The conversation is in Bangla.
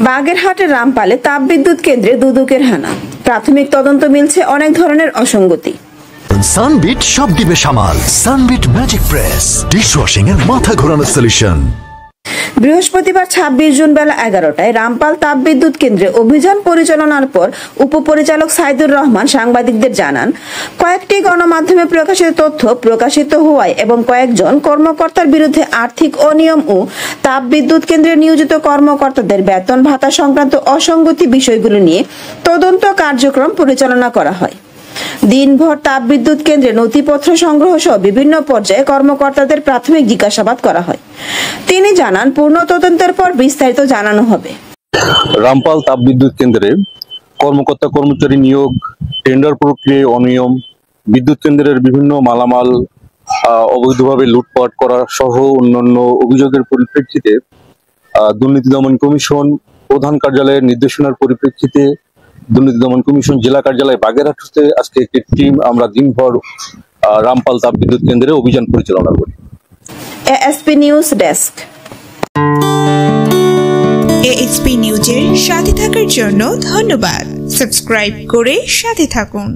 বাগেরহাটের রামপালে তাপবিদ্যুৎ কেন্দ্রে দুদকের হানা। প্রাথমিক তদন্ত মিলছে অনেক ধরনের অসঙ্গতি। সানবিট সব দিবে সামাল। সানবিট ম্যাজিক প্রেস ডিশওয়াশিং এর মাথা ঘোরানো সলিউশন। বৃহস্পতিবার ২৬ জুন বেলা ১১টায় রামপাল তাপবিদ্যুৎ কেন্দ্রে অভিযান পরিচালনার পর উপপরিচালক সাইদুর রহমান সাংবাদিকদের জানান, কয়েকটি গণমাধ্যমে প্রকাশিত তথ্য প্রকাশিত হওয়ায় এবং কয়েকজন কর্মকর্তার বিরুদ্ধে আর্থিক অনিয়ম ও তাপবিদ্যুৎ কেন্দ্রে নিয়োজিত কর্মকর্তাদের বেতন ভাতা সংক্রান্ত অসঙ্গতি বিষয়গুলো নিয়ে তদন্ত কার্যক্রম পরিচালনা করা হয়। দিনভর তাপবিদ্যুৎ কেন্দ্রে নথিপত্র সংগ্রহ সহ বিভিন্ন পর্যায়ে কর্মকর্তাদের প্রাথমিক জিজ্ঞাসাবাদ করা হয়। তিনি জানান, পূর্ণ তদন্তের পর বিস্তারিত জানানো হবে। রামপাল তাপবিদ্যুৎ কেন্দ্রে কর্মকর্তা কর্মচারী নিয়োগ, টেন্ডার প্রক্রিয়ায় অনিয়ম, বিদ্যুৎ কেন্দ্রের বিভিন্ন মালামাল অবৈধভাবে লুটপাট করা সহ অন্যান্য অভিযোগের পরিপ্রেক্ষিতে দুর্নীতি দমন কমিশন প্রধান কার্যালয়ের নির্দেশনার পরিপ্রেক্ষিতে দুর্নীতি দমন কমিশন জেলা কার্যালয় বাগেরহাটে আজকে একটি টিম আমরা দিনভর রামপাল তাপবিদ্যুৎ কেন্দ্রে অভিযান পরিচালনা করি। ASP news desk. এএসপি নিউজের সাথে থাকার জন্য ধন্যবাদ। সাবস্ক্রাইব করে সাথে থাকুন।